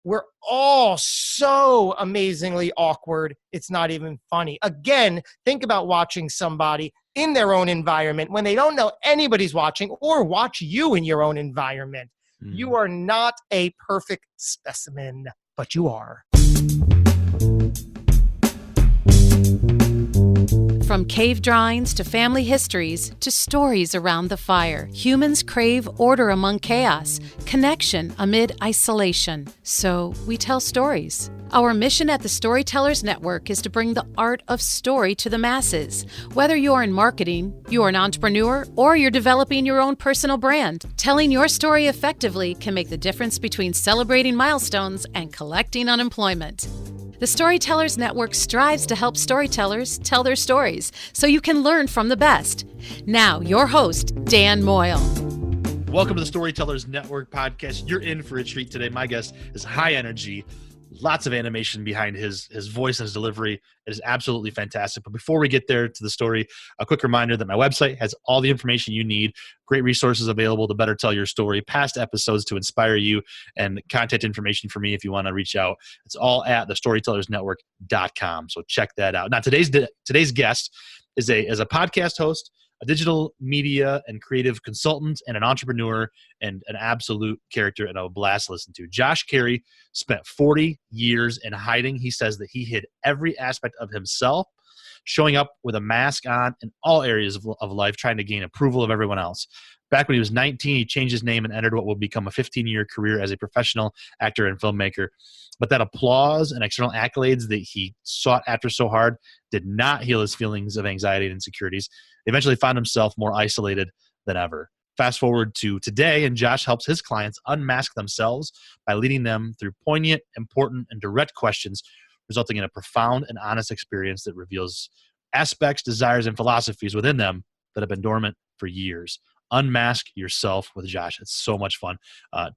we're all so amazingly awkward. It's not even funny. Again, think about watching somebody in their own environment when they don't know anybody's watching, or watch you in your own environment. You are not a perfect specimen, but you are. From cave drawings to family histories to stories around the fire, humans crave order among chaos, connection amid isolation. So we tell stories. Our mission at the Storytellers Network is to bring the art of story to the masses. Whether you're in marketing, you're an entrepreneur, or you're developing your own personal brand, telling your story effectively can make the difference between celebrating milestones and collecting unemployment. The Storytellers Network strives to help storytellers tell their stories so you can learn from the best. Now, your host, Dan Moyle. Welcome to the Storytellers Network podcast. You're in for a treat today. My guest is high energy, lots of animation behind his voice and his delivery. It is absolutely fantastic. But before we get there to the story, a quick reminder that my website has all the information you need, great resources available to better tell your story, past episodes to inspire you, and contact information for me if you want to reach out. It's all at thestorytellersnetwork.com. So check that out. Now, today's guest is a podcast host, a digital media and creative consultant, and an entrepreneur, and an absolute character and a blast to listen to. Josh Cary spent 40 years in hiding. He says that he hid every aspect of himself, showing up with a mask on in all areas of life, trying to gain approval of everyone else. Back when he was 19, he changed his name and entered what would become a 15-year career as a professional actor and filmmaker. But that applause and external accolades that he sought after so hard did not heal his feelings of anxiety and insecurities. He eventually found himself more isolated than ever. Fast forward to today, and Josh helps his clients unmask themselves by leading them through poignant, important, and direct questions, resulting in a profound and honest experience that reveals aspects, desires, and philosophies within them that have been dormant for years. Unmask Yourself with Josh. It's so much fun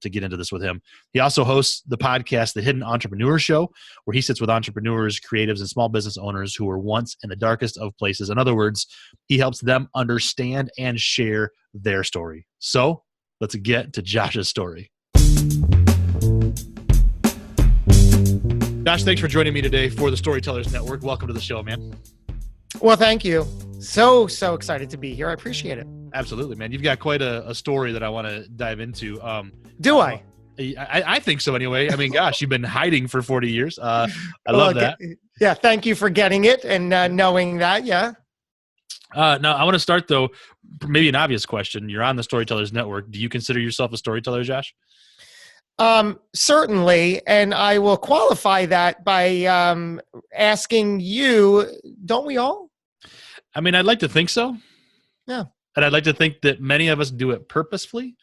to get into this with him. He also hosts the podcast, The Hidden Entrepreneur Show, where he sits with entrepreneurs, creatives, and small business owners who were once in the darkest of places. In other words, he helps them understand and share their story. So let's get to Josh's story. Josh, thanks for joining me today for the Storytellers Network. Welcome to the show, man. Well, thank you. So excited to be here. I appreciate it. Absolutely, man. You've got quite a story that I want to dive into. Do I? I think so anyway. I mean, gosh, you've been hiding for 40 years. I love that. Yeah, thank you for getting it and knowing that, yeah. Now, I want to start, though, maybe an obvious question. You're on the Storytellers Network. Do you consider yourself a storyteller, Josh? Certainly, and I will qualify that by asking you, don't we all? I mean, I'd like to think so. Yeah. And I'd like to think that many of us do it purposefully,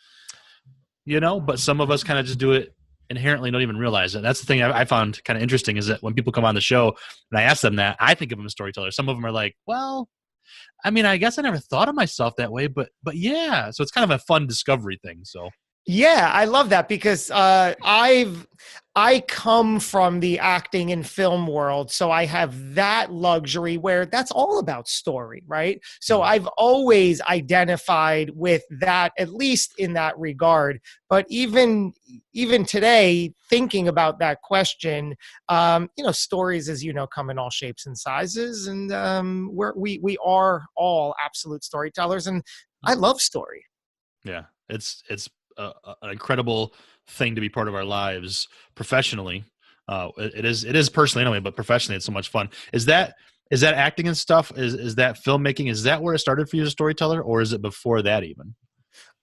but some of us kind of just do it inherently, don't even realize it. That's the thing I found kind of interesting, is that when people come on the show and I ask them that, I think of them as storytellers. Some of them are like, well, I mean, I guess I never thought of myself that way, but yeah. So it's kind of a fun discovery thing. So. Yeah, I love that because I come from the acting and film world, so I have that luxury where that's all about story, right? So I've always identified with that, at least in that regard. But even today, thinking about that question, stories, as you know, come in all shapes and sizes, and we are all absolute storytellers, and I love story. Yeah, it's an incredible thing to be part of our lives professionally. It is personally anyway, but professionally it's so much fun. Is that acting and stuff? Is that filmmaking? Is that where it started for you as a storyteller, or is it before that even?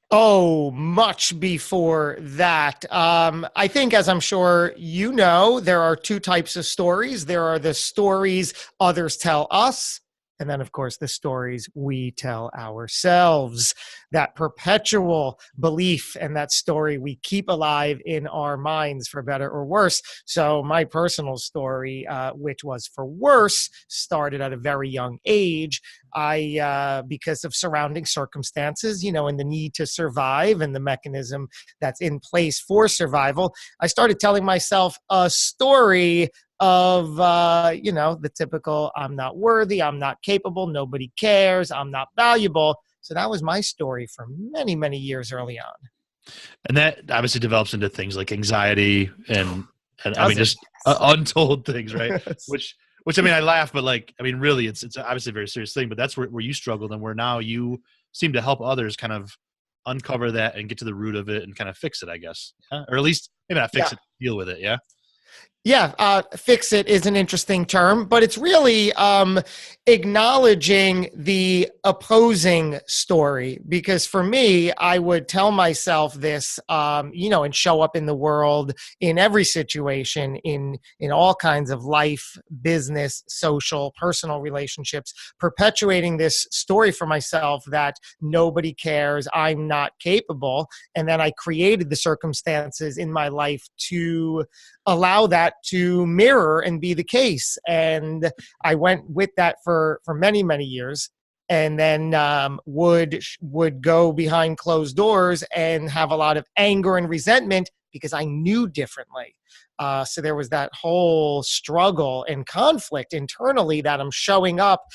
Oh, much before that. I think, as I'm sure you know, there are two types of stories. There are the stories others tell us, and then, of course, the stories we tell ourselves. That perpetual belief and that story we keep alive in our minds, for better or worse. So my personal story, which was for worse, started at a very young age. Because of surrounding circumstances, and the need to survive and the mechanism that's in place for survival, I started telling myself a story of, the typical, I'm not worthy, I'm not capable, nobody cares, I'm not valuable. So that was my story for many, many years early on. And that obviously develops into things like anxiety and And I mean, Does it? just untold things, right? Yes. Which I mean, I laugh, but like, I mean, really, it's obviously a very serious thing. But that's where you struggled, and where now you seem to help others kind of uncover that and get to the root of it and kind of fix it, I guess, yeah? Or at least maybe not fix Yeah. it, deal with it. Yeah. Yeah, fix it is an interesting term, but it's really acknowledging the opposing story. Because for me, I would tell myself this, and show up in the world in every situation, in all kinds of life, business, social, personal relationships, perpetuating this story for myself that nobody cares, I'm not capable, and then I created the circumstances in my life to allow that to mirror and be the case. And I went with that for many, many years, and then would go behind closed doors and have a lot of anger and resentment because I knew differently. So there was that whole struggle and conflict internally that I'm showing up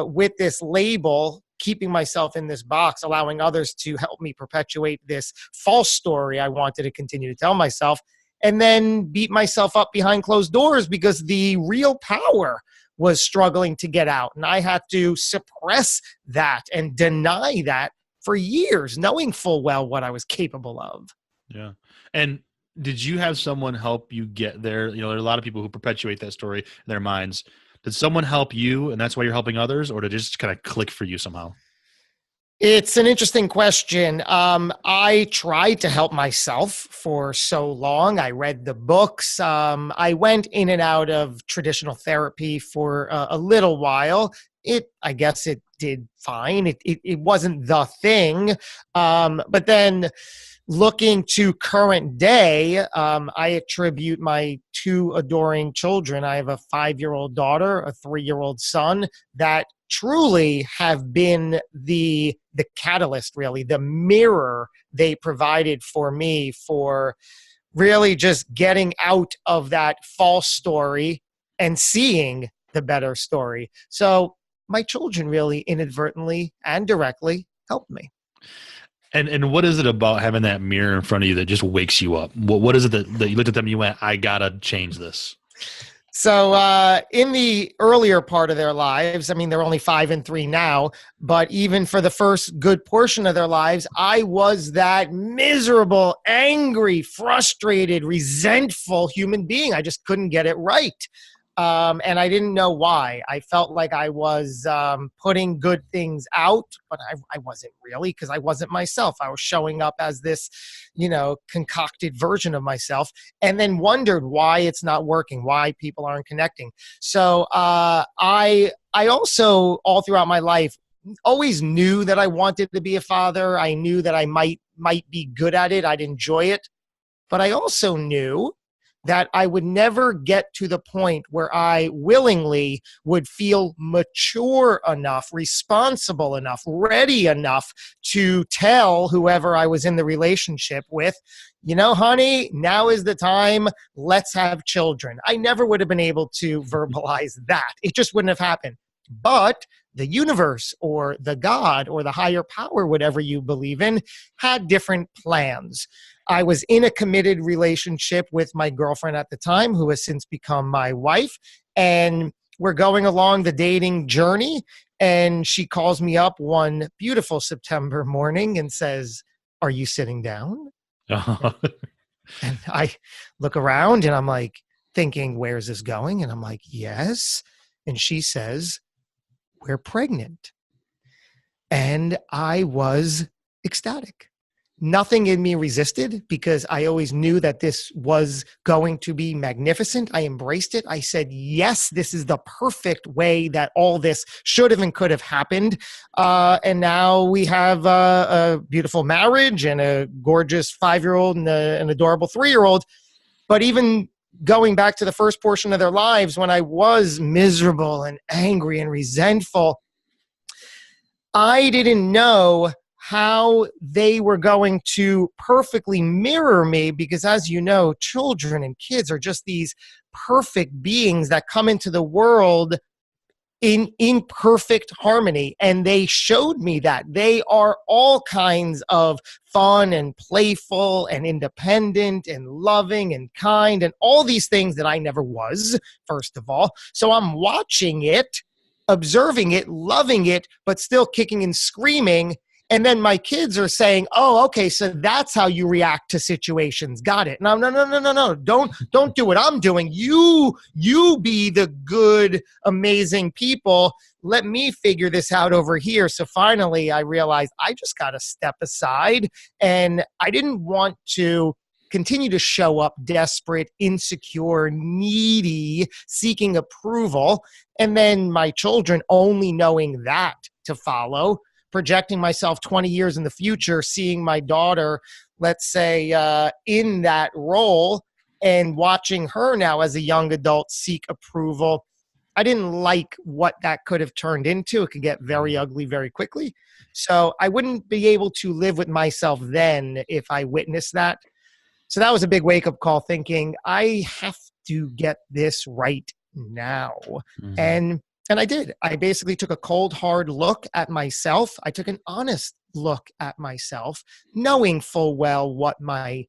with this label, keeping myself in this box, allowing others to help me perpetuate this false story I wanted to continue to tell myself, and then beat myself up behind closed doors because the real power was struggling to get out. And I had to suppress that and deny that for years, knowing full well what I was capable of. Yeah. And did you have someone help you get there? You know, there are a lot of people who perpetuate that story in their minds. Did someone help you and that's why you're helping others, or did it just kind of click for you somehow? It's an interesting question. I tried to help myself for so long. I read the books. I went in and out of traditional therapy for a little while. I guess it did fine. It wasn't the thing. But then looking to current day, I attribute my two adoring children. I have a 5-year-old daughter, a 3-year-old son, that truly have been the catalyst, really, the mirror they provided for me for really just getting out of that false story and seeing the better story. So my children really inadvertently and directly helped me. And what is it about having that mirror in front of you that just wakes you up? What is it that you looked at them and you went, I gotta change this? So in the earlier part of their lives, I mean, they're only 5 and 3 now, but even for the first good portion of their lives, I was that miserable, angry, frustrated, resentful human being. I just couldn't get it right. And I didn't know why. I felt like I was putting good things out, but I wasn't really, because I wasn't myself. I was showing up as this, concocted version of myself, and then wondered why it's not working, why people aren't connecting. So I also, all throughout my life, always knew that I wanted to be a father. I knew that I might be good at it. I'd enjoy it. But I also knew that I would never get to the point where I willingly would feel mature enough, responsible enough, ready enough to tell whoever I was in the relationship with, honey, now is the time, let's have children. I never would have been able to verbalize that. It just wouldn't have happened. But the universe or the God or the higher power, whatever you believe in, had different plans. I was in a committed relationship with my girlfriend at the time, who has since become my wife. And we're going along the dating journey. And she calls me up one beautiful September morning and says, "Are you sitting down?" And I look around and I'm like thinking, where's this going? And I'm like, yes. And she says, "We're pregnant." And I was ecstatic. Nothing in me resisted because I always knew that this was going to be magnificent. I embraced it. I said, yes, this is the perfect way that all this should have and could have happened. And now we have a beautiful marriage and a gorgeous 5-year-old and an adorable 3-year-old. But even going back to the first portion of their lives, when I was miserable and angry and resentful, I didn't know how they were going to perfectly mirror me because, as you know, children and kids are just these perfect beings that come into the world in perfect harmony. And they showed me that they are all kinds of fun and playful and independent and loving and kind and all these things that I never was, first of all. So I'm watching it, observing it, loving it, but still kicking and screaming. And then my kids are saying, "Oh, okay, so that's how you react to situations. Got it." No, no, no, no, no, no. Don't do what I'm doing. You be the good, amazing people. Let me figure this out over here. So finally, I realized I just got to step aside, and I didn't want to continue to show up desperate, insecure, needy, seeking approval, and then my children only knowing that to follow, projecting myself 20 years in the future, seeing my daughter, let's say, in that role and watching her now as a young adult seek approval. I didn't like what that could have turned into. It could get very ugly very quickly. So I wouldn't be able to live with myself then if I witnessed that. So that was a big wake-up call, thinking I have to get this right now. Mm-hmm. And I did. I basically took a cold, hard look at myself. I took an honest look at myself, knowing full well what my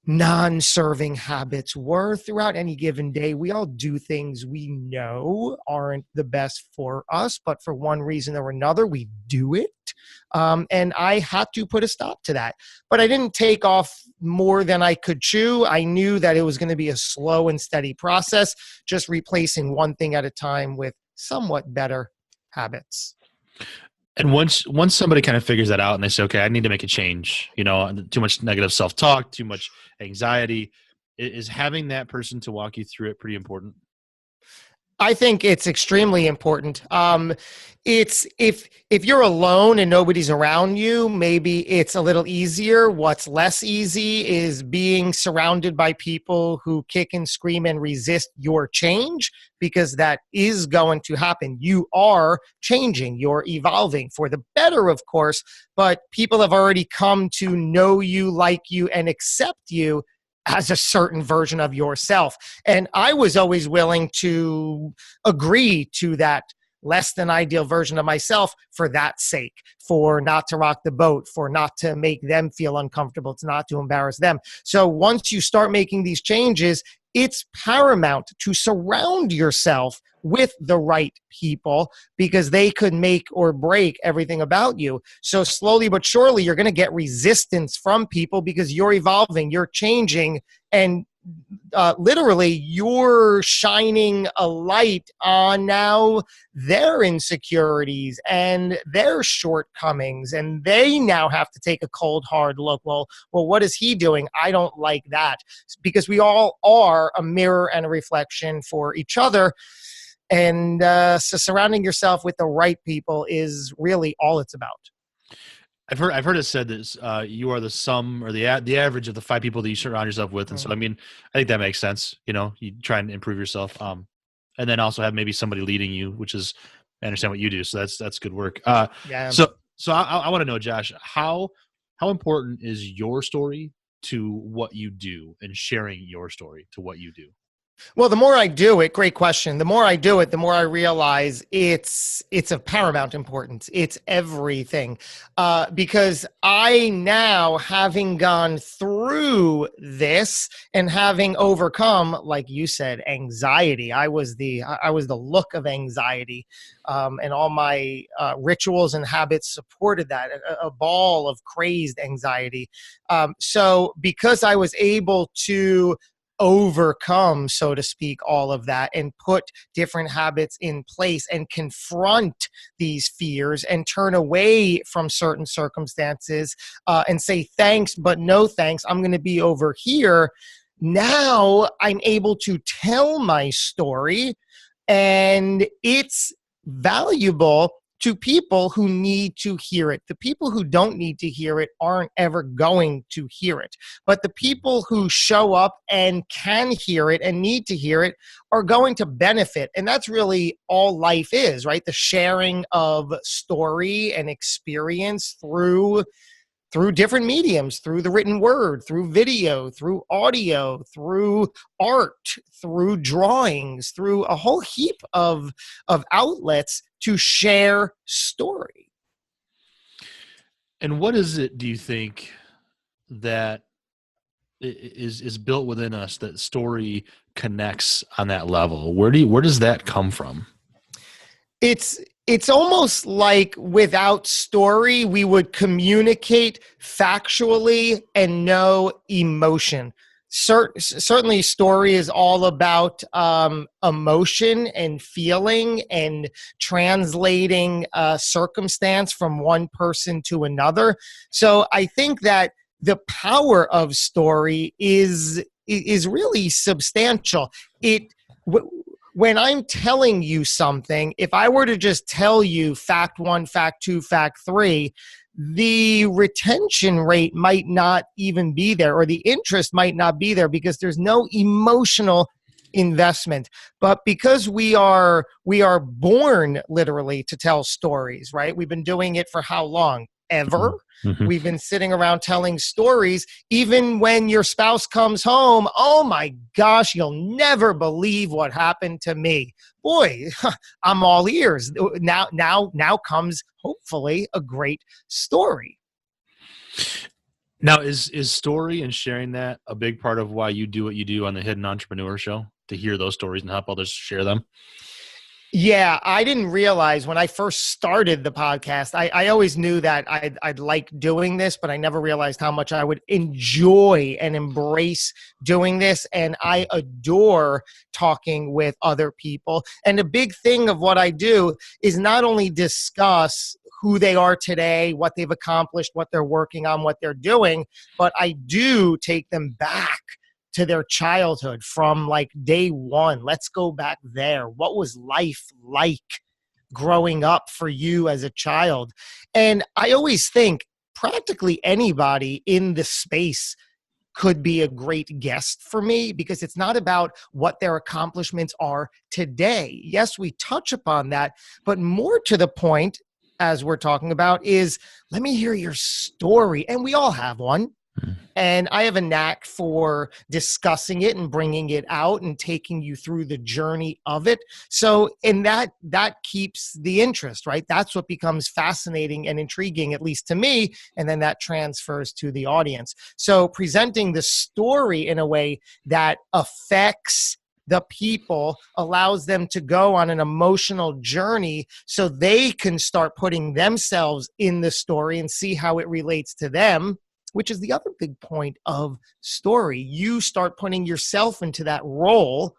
non-serving habits were throughout any given day. We all do things we know aren't the best for us, but for one reason or another, we do it. And I had to put a stop to that. But I didn't take off more than I could chew. I knew that it was going to be a slow and steady process, just replacing one thing at a time with somewhat better habits. And once somebody kind of figures that out and they say, okay, I need to make a change, too much negative self-talk, too much anxiety, is having that person to walk you through it pretty important? I think it's extremely important. It's if you're alone and nobody's around you, maybe it's a little easier. What's less easy is being surrounded by people who kick and scream and resist your change, because that is going to happen. You are changing, you're evolving for the better, of course, but people have already come to know you, like you, and accept you as a certain version of yourself. And I was always willing to agree to that less than ideal version of myself for that sake, for not to rock the boat, for not to make them feel uncomfortable, to not to embarrass them. So once you start making these changes, it's paramount to surround yourself with the right people, because they could make or break everything about you. So slowly but surely, you're going to get resistance from people because you're evolving, you're changing, and literally you're shining a light on now their insecurities and their shortcomings, and they now have to take a cold, hard look. Well, what is he doing? I don't like that, because we all are a mirror and a reflection for each other. And so surrounding yourself with the right people is really all it's about. I've heard it said that you are the sum or the average of the 5 people that you surround yourself with, and so I think that makes sense. You try and improve yourself, and then also have maybe somebody leading you, which is, I understand what you do, so that's good work. Yeah. So I want to know, Josh, how important is your story to what you do, and sharing your story to what you do? Well, the more I do it, great question. The more I do it, the more I realize it's of paramount importance. It's everything. Because I now, having gone through this and having overcome, like you said, anxiety, I was the look of anxiety, and all my rituals and habits supported that, a ball of crazed anxiety. So because I was able to overcome, so to speak, all of that and put different habits in place and confront these fears and turn away from certain circumstances, and say thanks, but no thanks, I'm going to be over here. Now I'm able to tell my story, and it's valuable to people who need to hear it. The people who don't need to hear it aren't ever going to hear it. But the people who show up and can hear it and need to hear it are going to benefit. And that's really all life is, right? The sharing of story and experience through through different mediums, through the written word, through video, through audio, through art, through drawings, through a whole heap of outlets to share story. And what is it, do you think, that is built within us that story connects on that level? Where does that come from? It's almost like without story, we would communicate factually and no emotion. Certainly, story is all about emotion and feeling and translating circumstance from one person to another. So I think that the power of story is really substantial. When I'm telling you something, if I were to just tell you fact 1, fact 2, fact 3, the retention rate might not even be there, or the interest might not be there, because there's no emotional investment. But because we are born literally to tell stories, right? We've been doing it for how long? Ever. Mm-hmm. We've been sitting around telling stories. Even when your spouse comes home, oh my gosh, you'll never believe what happened to me. Boy, I'm all ears. Now comes hopefully a great story. Now, is story and sharing that a big part of why you do what you do on the Hidden Entrepreneur Show, to hear those stories and help others share them? Yeah, I didn't realize when I first started the podcast, I always knew that I'd like doing this, but I never realized how much I would enjoy and embrace doing this. And I adore talking with other people. And a big thing of what I do is not only discuss who they are today, what they've accomplished, what they're working on, what they're doing, but I do take them back to their childhood from like day one. Let's go back there. What was life like growing up for you as a child? And I always think practically anybody in the space could be a great guest for me, because it's not about what their accomplishments are today. Yes, we touch upon that, but more to the point, as we're talking about, is let me hear your story. And we all have one. And I have a knack for discussing it and bringing it out and taking you through the journey of it. So, and that keeps the interest, right? That's what becomes fascinating and intriguing, at least to me. And then that transfers to the audience. So presenting the story in a way that affects the people, allows them to go on an emotional journey so they can start putting themselves in the story and see how it relates to them, which is the other big point of story. You start putting yourself into that role,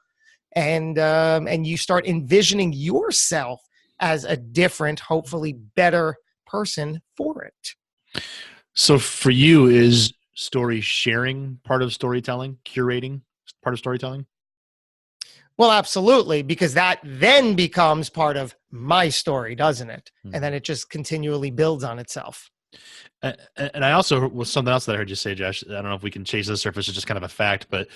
and you start envisioning yourself as a different, hopefully better person for it. So for you, is story sharing part of storytelling, curating part of storytelling? Well, absolutely, because that then becomes part of my story, doesn't it? Mm-hmm. And then it just continually builds on itself. And I also was something else that I heard you say, Josh. I don't know if we can chase this or if it's just kind of a fact, but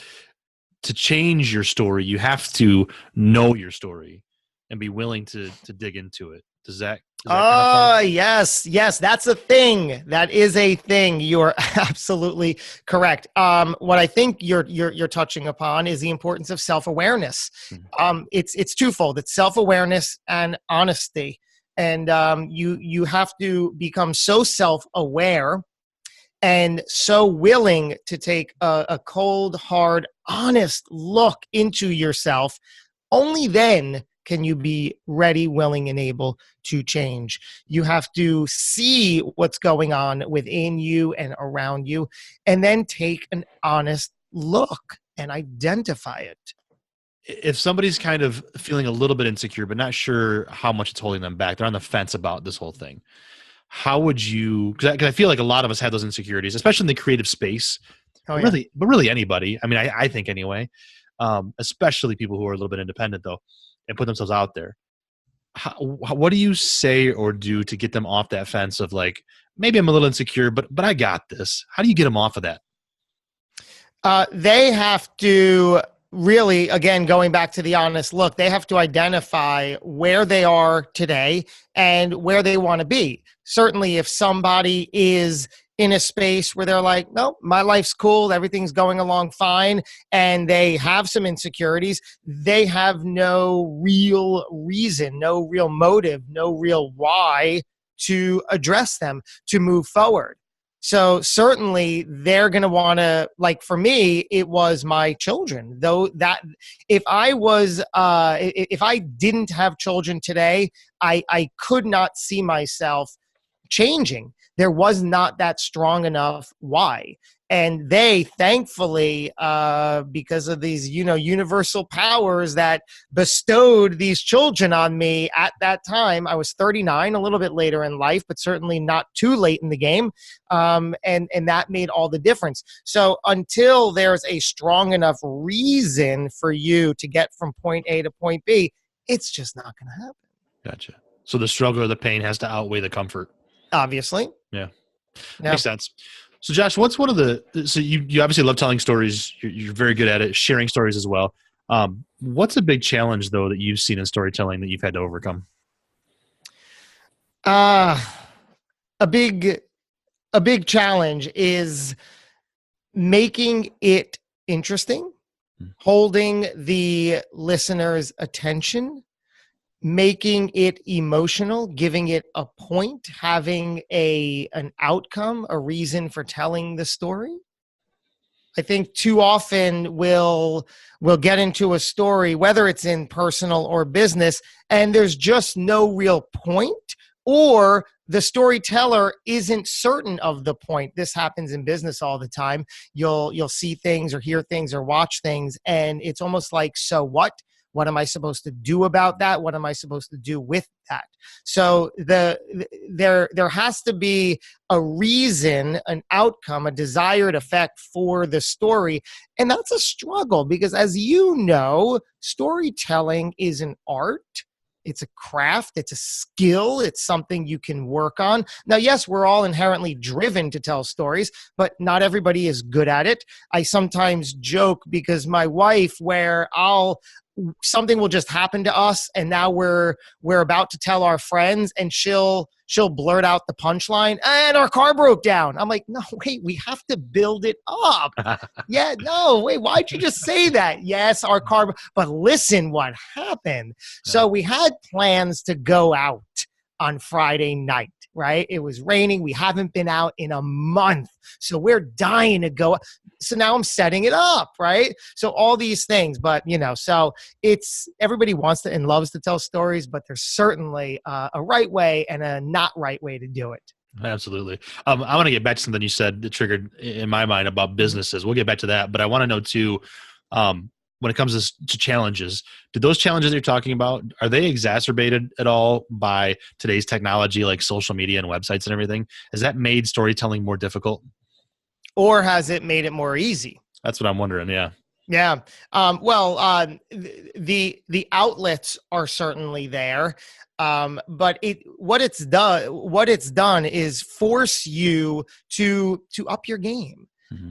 to change your story, you have to know your story and be willing to dig into it. Does that kind of yes, that's a thing. That is a thing. You are absolutely correct. What I think you're touching upon is the importance of self-awareness. Mm-hmm. It's twofold. It's self-awareness and honesty. And you have to become so self-aware and so willing to take a cold, hard, honest look into yourself. Only then can you be ready, willing, and able to change. You have to see what's going on within you and around you, and then take an honest look and identify it. If somebody's kind of feeling a little bit insecure, but not sure how much it's holding them back, they're on the fence about this whole thing, how would you, because I feel like a lot of us have those insecurities, especially in the creative space, but really anybody. I mean, I think anyway, especially people who are a little bit independent though, and put themselves out there. What do you say or do to get them off that fence of like, maybe I'm a little insecure, but I got this? How do you get them off of that? They have to really, again, going back to the honest look, they have to identify where they are today and where they want to be. Certainly, if somebody is in a space where they're like, no, my life's cool, everything's going along fine, and they have some insecurities, they have no real reason, no real motive, no real why to address them, to move forward. So certainly they're going to want to, like for me, it was my children. Though that if I didn't have children today, I could not see myself changing. There was not that strong enough why. And they, thankfully, because of these, universal powers that bestowed these children on me at that time, I was 39, a little bit later in life, but certainly not too late in the game. And that made all the difference. So until there's a strong enough reason for you to get from point A to point B, it's just not going to happen. Gotcha. So the struggle or the pain has to outweigh the comfort. Obviously. Yeah. Makes sense. So Josh, what's one of so you obviously love telling stories. You're very good at it, sharing stories as well. What's a big challenge though that you've seen in storytelling that you've had to overcome? A big challenge is making it interesting, holding the listener's attention, making it emotional, giving it a point, having an outcome, a reason for telling the story. I think too often we'll get into a story, whether it's in personal or business, and there's just no real point, or the storyteller isn't certain of the point. This happens in business all the time. You'll see things or hear things or watch things, and it's almost like, so what? What am I supposed to do about that? What am I supposed to do with that? So there has to be a reason, an outcome, a desired effect for the story. And that's a struggle because, as you know, storytelling is an art. It's a craft. It's a skill. It's something you can work on. Now, yes, we're all inherently driven to tell stories, but not everybody is good at it. I sometimes joke because my wife, where something will just happen to us, and now we're about to tell our friends, and she'll blurt out the punchline, and our car broke down. I'm like, no, wait, we have to build it up. Yeah, no, wait, why'd you just say that? Yes, our car, but listen what happened. So we had plans to go out on Friday night, right? It was raining. We haven't been out in a month. So we're dying to go. So now I'm setting it up, right? So all these things, but so it's, everybody wants to and loves to tell stories, but there's certainly a right way and a not right way to do it. Absolutely. I want to get back to something you said that triggered in my mind about businesses. We'll get back to that, but I want to know too, when it comes to challenges, do those challenges you're talking about, are they exacerbated at all by today's technology like social media and websites and everything? Has that made storytelling more difficult? Or has it made it more easy? That's what I'm wondering. Yeah. Yeah. The outlets are certainly there. But what it's done is force you to up your game.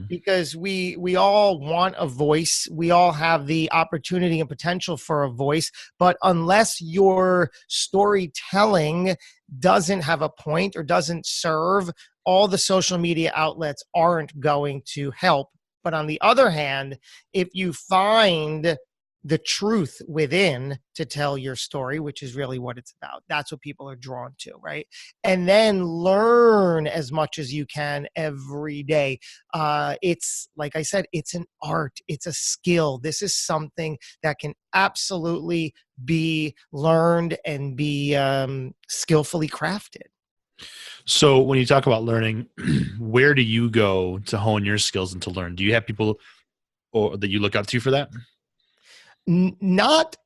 Because we all want a voice. We all have the opportunity and potential for a voice. But unless your storytelling doesn't have a point or doesn't serve, all the social media outlets aren't going to help. But on the other hand, if you find the truth within to tell your story, which is really what it's about, that's what people are drawn to, right? And then learn as much as you can every day. It's, like I said, it's an art, it's a skill. This is something that can absolutely be learned and be skillfully crafted. So when you talk about learning, where do you go to hone your skills and to learn? Do you have people that you look up to for that? Not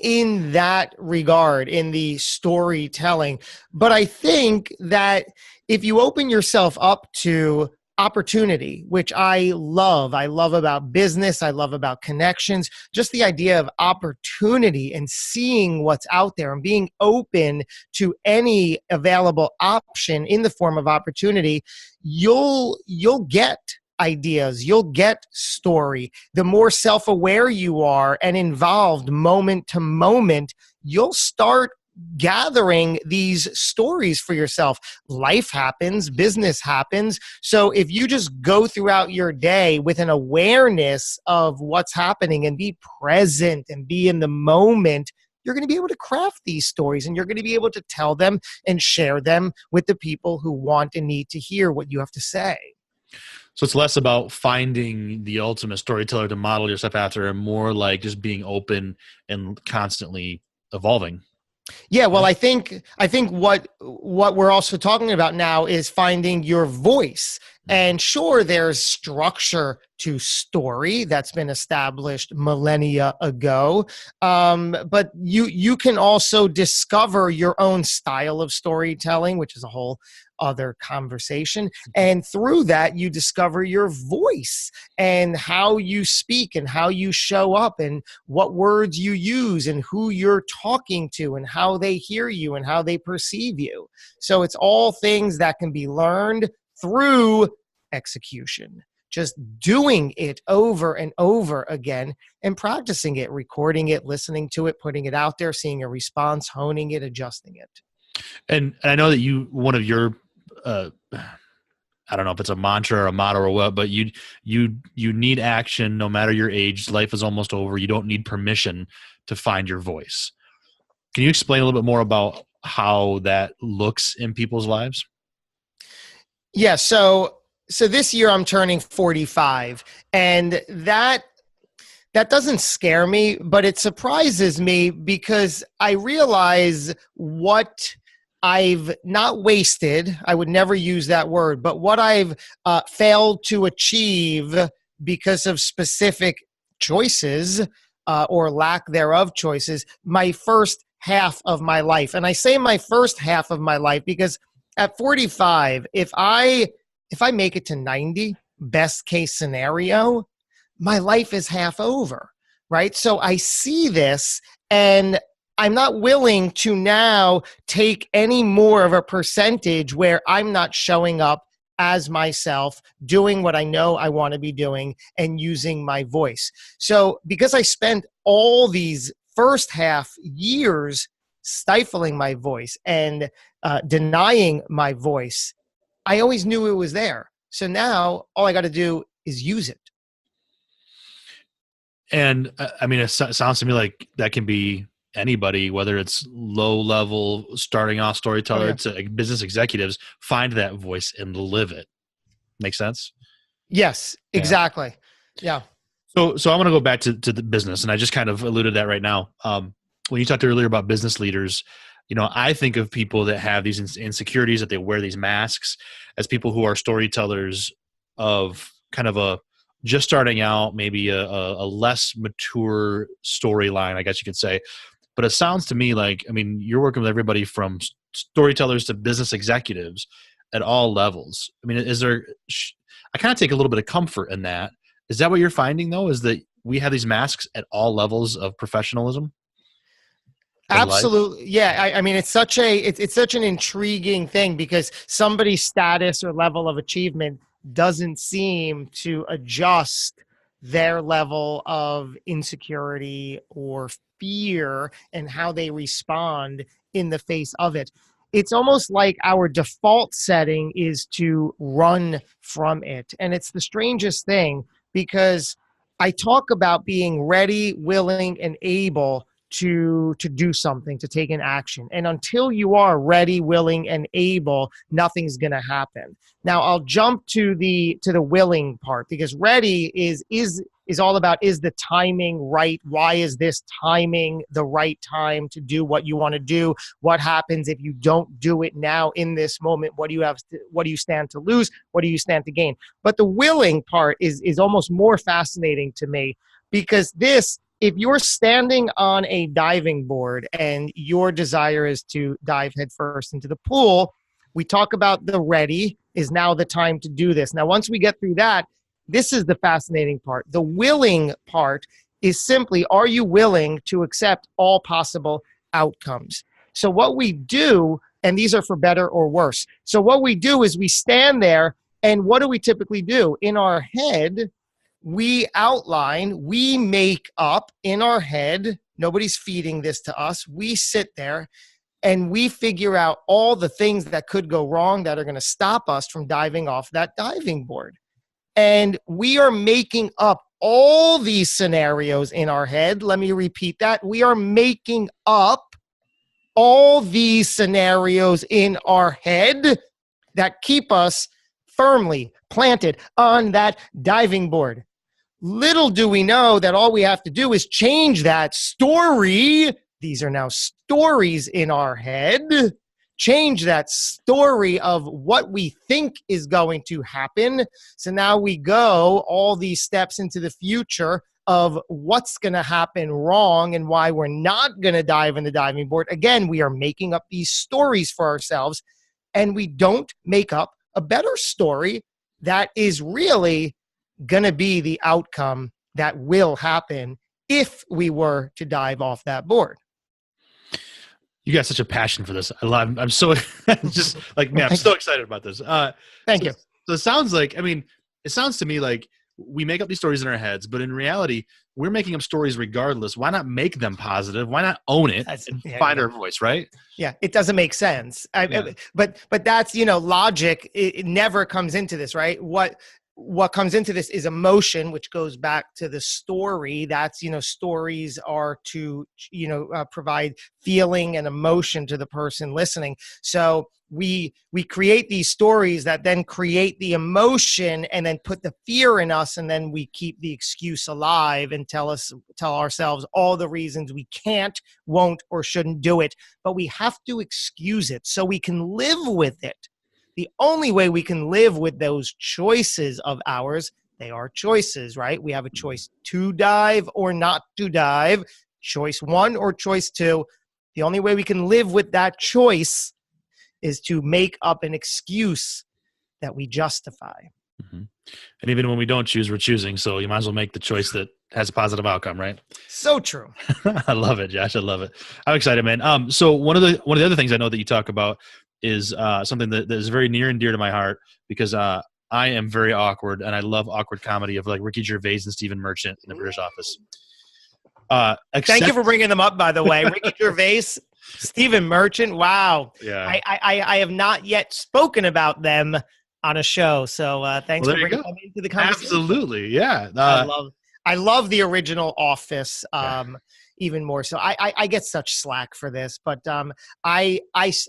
in that regard, in the storytelling, but I think that if you open yourself up to opportunity, which I love about business, I love about connections, just the idea of opportunity and seeing what's out there and being open to any available option in the form of opportunity, you'll get ideas, you'll get story. The more self-aware you are and involved moment to moment, you'll start gathering these stories for yourself. Life happens, business happens. So if you just go throughout your day with an awareness of what's happening and be present and be in the moment, you're going to be able to craft these stories, and you're going to be able to tell them and share them with the people who want and need to hear what you have to say. So it's less about finding the ultimate storyteller to model yourself after, and more like just being open and constantly evolving. Yeah, well, I think what we're also talking about now is finding your voice. And sure, there's structure to story that's been established millennia ago, but you can also discover your own style of storytelling, which is a whole other conversation. And through that, you discover your voice and how you speak and how you show up and what words you use and who you're talking to and how they hear you and how they perceive you. So it's all things that can be learned through execution, just doing it over and over again and practicing it, recording it, listening to it, putting it out there, seeing a response, honing it, adjusting it. And I know that one of your, I don't know if it's a mantra or a motto or what, but you need action no matter your age. Life is almost over. You don't need permission to find your voice. Can you explain a little bit more about how that looks in people's lives? Yeah. So this year I'm turning 45, and that doesn't scare me, but it surprises me because I realize what I've not wasted. I would never use that word, but what I've failed to achieve because of specific choices or lack thereof choices, my first half of my life. And I say my first half of my life because at 45, if I make it to 90, best case scenario, my life is half over, right? So I see this, and I'm not willing to now take any more of a percentage where I'm not showing up as myself, doing what I know I want to be doing, and using my voice. So because I spent all these first half years stifling my voice and denying my voice, I always knew it was there. So now all I got to do is use it. And I mean, it sounds to me like that can be anybody, whether it's low level starting off storyteller to business executives, find that voice and live it. Make sense? Yes, exactly. Yeah. So I'm going to go back to the business, and I just kind of alluded to that right now. When you talked earlier about business leaders, I think of people that have these insecurities, that they wear these masks, as people who are storytellers of kind of a just starting out, maybe a less mature storyline, I guess you could say. But it sounds to me like, I mean, you're working with everybody from storytellers to business executives at all levels. I mean, I kind of take a little bit of comfort in that. Is that what you're finding, though, is that we have these masks at all levels of professionalism? Absolutely. Yeah. I mean, it's such an intriguing thing because somebody's status or level of achievement doesn't seem to adjust their level of insecurity or fear and how they respond in the face of it. It's almost like our default setting is to run from it. And it's the strangest thing because I talk about being ready, willing, and able to do something, to take an action. And until you are ready, willing, and able, nothing's going to happen. Now I'll jump to the willing part, because ready is all about, is the timing right? Why is this timing the right time to do what you want to do? What happens if you don't do it now in this moment? What do you stand to lose? What do you stand to gain? But the willing part is almost more fascinating to me, because if you're standing on a diving board and your desire is to dive headfirst into the pool, we talk about the ready is now the time to do this. Now, once we get through that, this is the fascinating part. The willing part is simply, are you willing to accept all possible outcomes? So what we do, and these are for better or worse. So what we do is we stand there, and what do we typically do? In our head, we outline, we make up in our head. Nobody's feeding this to us. We sit there and we figure out all the things that could go wrong that are going to stop us from diving off that diving board. And we are making up all these scenarios in our head. Let me repeat that. We are making up all these scenarios in our head that keep us firmly planted on that diving board. Little do we know that all we have to do is change that story. These are now stories in our head. Change that story of what we think is going to happen. So now we go all these steps into the future of what's going to happen wrong and why we're not going to dive in the diving board. Again, we are making up these stories for ourselves, and we don't make up a better story that is really going to be the outcome that will happen if we were to dive off that board. You got such a passion for this. I'm so just like, man, I'm so excited about this. Thank you. So it sounds like, I mean, it sounds to me like we make up these stories in our heads, but in reality, we're making up stories regardless. Why not make them positive? Why not own it and find our voice, right? Yeah, it doesn't make sense. But that's, logic. It never comes into this, right? What comes into this is emotion, which goes back to the story. That's, stories are to, provide feeling and emotion to the person listening. So we create these stories that then create the emotion and then put the fear in us. And then we keep the excuse alive and tell ourselves all the reasons we can't, won't, or shouldn't do it. But we have to excuse it so we can live with it. The only way we can live with those choices of ours, they are choices, right? We have a choice to dive or not to dive, choice 1 or choice 2. The only way we can live with that choice is to make up an excuse that we justify. Mm-hmm. And even when we don't choose, we're choosing. So you might as well make the choice that has a positive outcome, right? So true. I love it, Josh. I love it. I'm excited, man. So one of the other things I know that you talk about is something that is very near and dear to my heart, because I am very awkward, and I love awkward comedy of like Ricky Gervais and Stephen Merchant in the British Office. Thank you for bringing them up, by the way. Ricky Gervais, Stephen Merchant. Wow. Yeah. I have not yet spoken about them on a show, so thanks for bringing them into the conversation. Absolutely, yeah. I love the original Office. Even more so. I get such slack for this, but I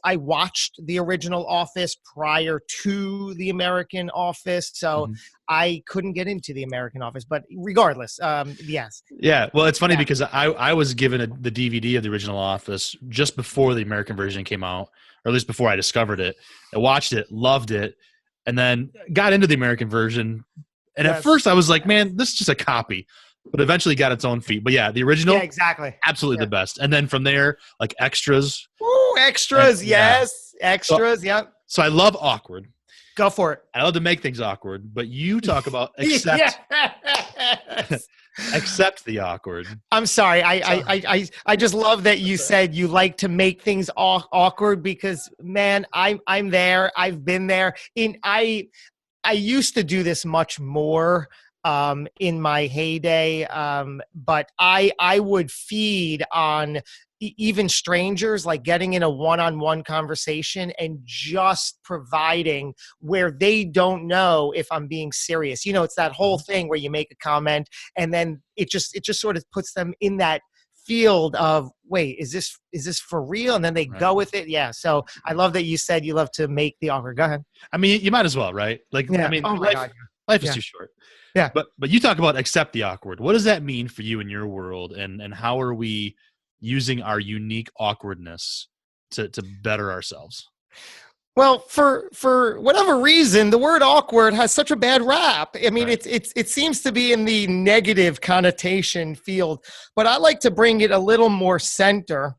watched the original Office prior to the American Office, so I couldn't get into the American Office. But regardless, yes. Yeah, well, it's funny because I was given the DVD of the original Office just before the American version came out, or at least before I discovered it. I watched it, loved it, and then got into the American version. And at first I was like, man, this is just a copy. But eventually got its own feet. But yeah, the original, exactly, absolutely the best. And then from there, like extras. Ooh, extras, yes, extras, yep. So I love awkward. Go for it. I love to make things awkward, but you talk about accept the awkward. I'm sorry. I just love that you said you like to make things awkward, because man, I'm there. I've been there. I used to do this much more in my heyday. But I would feed on even strangers, like getting in a one-on-one conversation and just providing where they don't know if I'm being serious. It's that whole thing where you make a comment and then it just sort of puts them in that field of, wait, is this for real? And then they go with it. Yeah. So I love that you said you love to make the awkward. Go ahead. I mean, you might as well, right? Like, yeah. I mean, oh my God. Life is too short. Yeah. But you talk about accept the awkward. What does that mean for you in your world? And how are we using our unique awkwardness to better ourselves? Well, for whatever reason, the word awkward has such a bad rap. I mean, right. it seems to be in the negative connotation field, but I like to bring it a little more center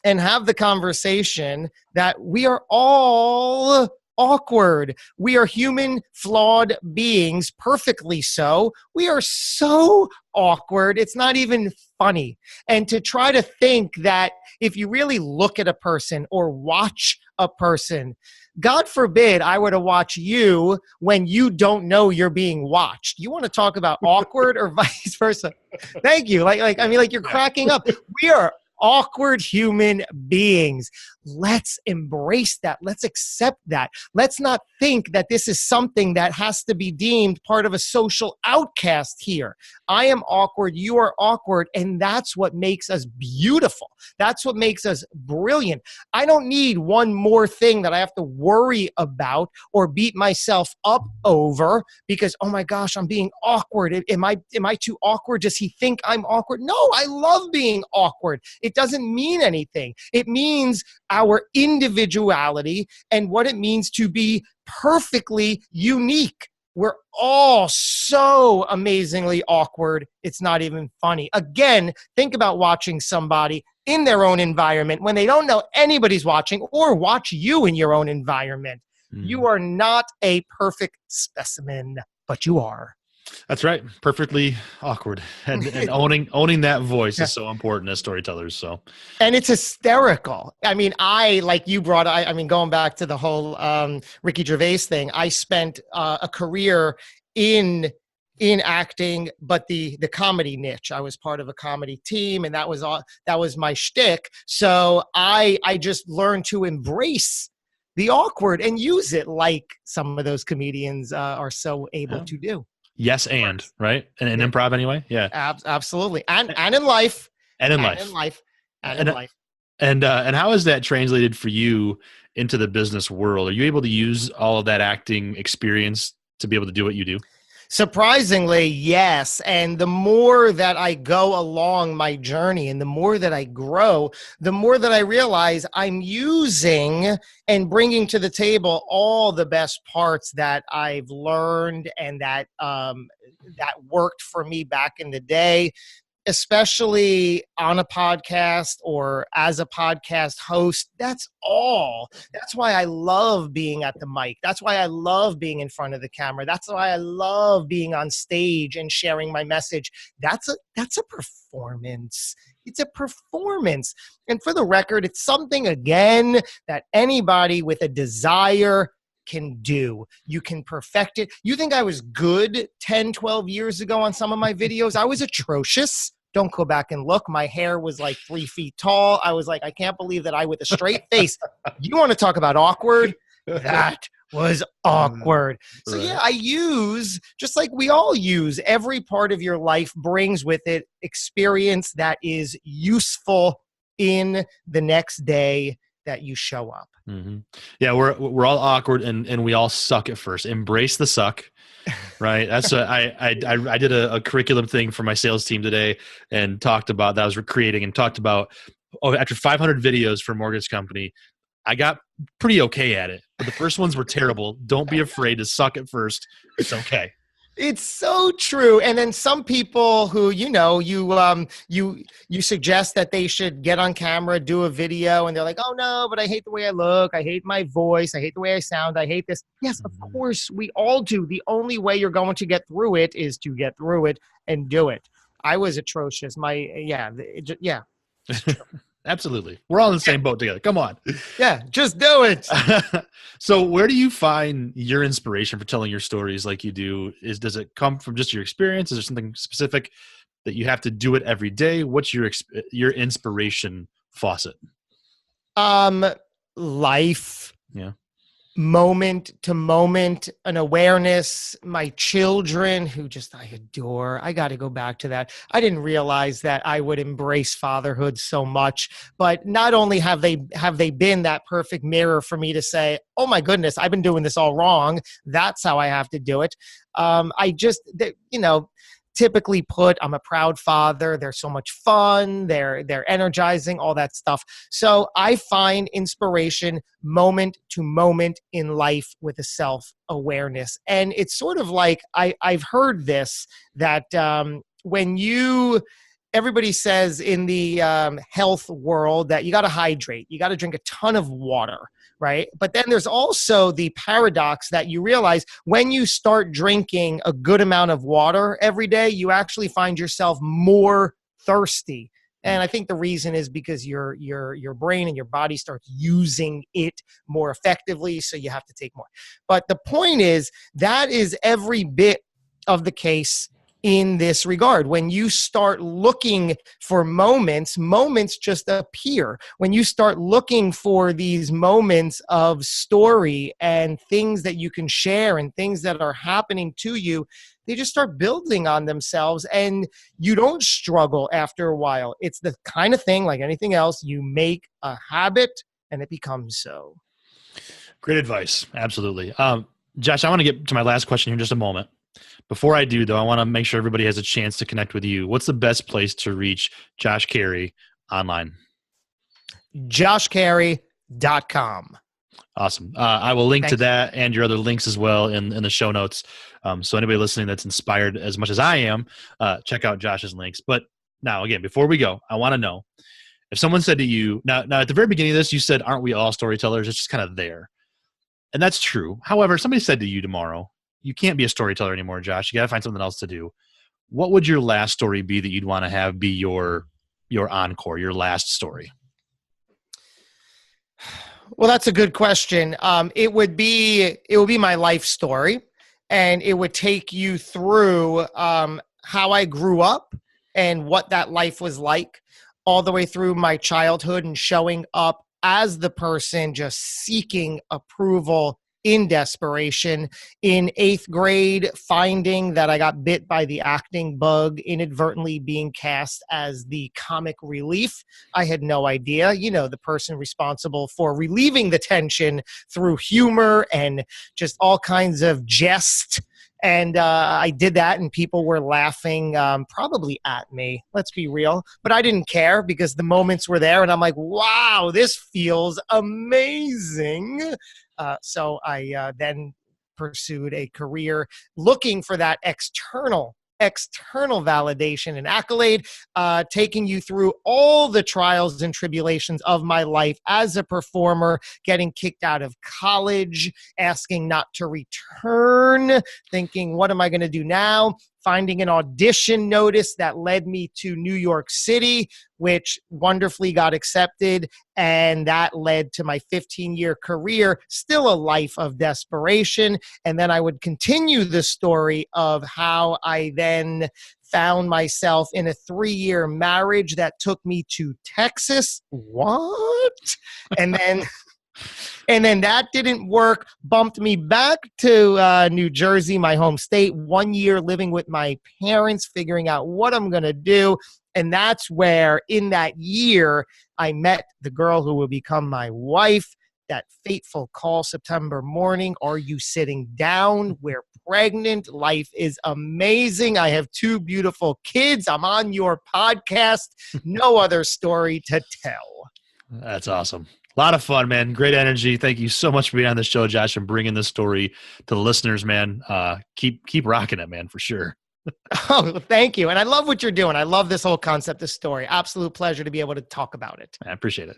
and have the conversation that we are all awkward. We are human, flawed beings, perfectly so. We are so awkward. It's not even funny. And to try to think that if you really look at a person or watch a person, God forbid I were to watch you when you don't know you're being watched. You want to talk about awkward or vice versa? Thank you. Like you're cracking up. We are awkward human beings. Let's embrace that. Let's accept that. Let's not think that this is something that has to be deemed part of a social outcast here. I am awkward. You are awkward. And that's what makes us beautiful. That's what makes us brilliant. I don't need one more thing that I have to worry about or beat myself up over because, oh my gosh, I'm being awkward. Am I too awkward? Does he think I'm awkward? No, I love being awkward. It doesn't mean anything. It means our individuality and what it means to be perfectly unique. We're all so amazingly awkward. It's not even funny. Again, think about watching somebody in their own environment when they don't know anybody's watching, or watch you in your own environment. You are not a perfect specimen, but you are. That's right. Perfectly awkward. And owning that voice is so important as storytellers. So, and it's hysterical. I mean, like you brought, I mean, going back to the whole Ricky Gervais thing, I spent a career in acting, but the comedy niche. I was part of a comedy team, and that was my shtick. So I just learned to embrace the awkward and use it like some of those comedians are so able to do. Yes, and right, and in improv anyway. Yeah, absolutely, and in life, and in life. And how is that translated for you into the business world? Are you able to use all of that acting experience to be able to do what you do? Surprisingly, yes. And the more that I go along my journey and the more that I grow, the more that I realize I'm using and bringing to the table all the best parts that I've learned and that worked for me back in the day, especially on a podcast or as a podcast host. That's all. That's why I love being at the mic. That's why I love being in front of the camera. That's why I love being on stage and sharing my message. That's a performance. It's a performance. And for the record, it's something, again, that anybody with a desire can do. You can perfect it. You think I was good 10, 12 years ago on some of my videos? I was atrocious. Don't go back and look. My hair was like 3 feet tall. I was like, I can't believe that I, with a straight face, you want to talk about awkward? That was awkward. So yeah, I use, just like we all use, every part of your life brings with it experience that is useful in the next day that you show up. Mm-hmm. Yeah, we're all awkward and we all suck at first. Embrace the suck. Right. That's what I did a curriculum thing for my sales team today and talked about that. I was creating and talked about, after 500 videos for a mortgage company, I got pretty okay at it, but the first ones were terrible. Don't be afraid to suck at first. It's okay. It's so true. And then some people who, you suggest that they should get on camera, do a video, and they're like, oh no, but I hate the way I look. I hate my voice. I hate the way I sound. I hate this. Yes, of course we all do. The only way you're going to get through it is to get through it and do it. I was atrocious. Yeah. Absolutely. We're all in the same boat together. Come on. Yeah, just do it. So where do you find your inspiration for telling your stories like you do? Does it come from just your experience? Is there something specific that you have to do it every day? What's your inspiration faucet? Life. Yeah. Moment to moment, an awareness, my children who just I adore. I got to go back to that. I didn't realize that I would embrace fatherhood so much, but not only have they been that perfect mirror for me to say, oh my goodness, I've been doing this all wrong. That's how I have to do it. Typically put, I'm a proud father. They're so much fun. They're energizing, all that stuff. So I find inspiration moment to moment in life with a self-awareness. And it's sort of like, I've heard this, that everybody says in the health world that you got to hydrate. You got to drink a ton of water. Right. But then there's also the paradox that you realize when you start drinking a good amount of water every day, you actually find yourself more thirsty. And I think the reason is because your brain and your body starts using it more effectively. So you have to take more. But the point is, that is every bit of the case in this regard. When you start looking for moments just appear. When you start looking for these moments of story and things that you can share and things that are happening to you, they just start building on themselves, and you don't struggle after a while. It's the kind of thing, like anything else, you make a habit and it becomes so. Great advice. Absolutely. Josh, I want to get to my last question here in just a moment. Before I do, though, I want to make sure everybody has a chance to connect with you. What's the best place to reach Josh Cary online? joshcary.com. Awesome. I will link to that and your other links as well in the show notes. So anybody listening that's inspired as much as I am, check out Josh's links. But now, again, before we go, I want to know, if someone said to you, now at the very beginning of this, you said, aren't we all storytellers? It's just kind of there. And that's true. However, somebody said to you tomorrow, you can't be a storyteller anymore, Josh. You got to find something else to do. What would your last story be that you'd want to have be your encore, your last story? Well, that's a good question. It would be my life story, and it would take you through how I grew up and what that life was like, all the way through my childhood and showing up as the person just seeking approval in desperation. In 8th grade, finding that I got bit by the acting bug, inadvertently being cast as the comic relief. I had no idea, the person responsible for relieving the tension through humor and just all kinds of jest. And I did that, and people were laughing probably at me, let's be real. But I didn't care because the moments were there, and I'm like, wow, this feels amazing. So I then pursued a career looking for that external validation and accolade, taking you through all the trials and tribulations of my life as a performer, getting kicked out of college, asking not to return, thinking, what am I going to do now? Finding an audition notice that led me to New York City, which wonderfully got accepted. And that led to my 15-year career, still a life of desperation. And then I would continue the story of how I then found myself in a 3-year marriage that took me to Texas. What? And then that didn't work, bumped me back to New Jersey, my home state, 1 year living with my parents, figuring out what I'm going to do. And that's where, in that year, I met the girl who will become my wife. That fateful call September morning. Are you sitting down? We're pregnant. Life is amazing. I have 2 beautiful kids. I'm on your podcast. No other story to tell. That's awesome. A lot of fun, man. Great energy. Thank you so much for being on the show, Josh, and bringing this story to the listeners, man. Keep rocking it, man, for sure. Oh, thank you. And I love what you're doing. I love this whole concept, this story. Absolute pleasure to be able to talk about it. I appreciate it.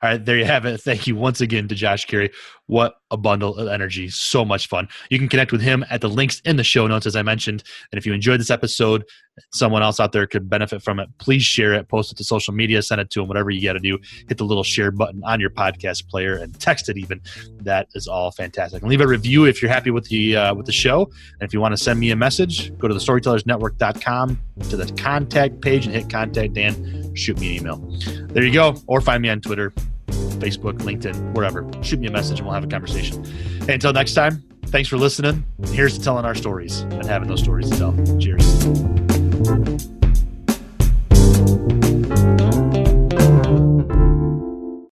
All right, there you have it. Thank you once again to Josh Cary. What a bundle of energy. So much fun. You can connect with him at the links in the show notes, as I mentioned. And if you enjoyed this episode, someone else out there could benefit from it, please share it, post it to social media, send it to them, whatever you got to do. Hit the little share button on your podcast player and text it even. That is all fantastic. And leave a review if you're happy with the show. And if you want to send me a message, go to thestorytellersnetwork.com to the contact page and hit contact Dan. Shoot me an email. There you go. Or find me on Twitter, Facebook, LinkedIn, wherever. Shoot me a message and we'll have a conversation. And until next time, thanks for listening. Here's to telling our stories and having those stories to tell. Cheers.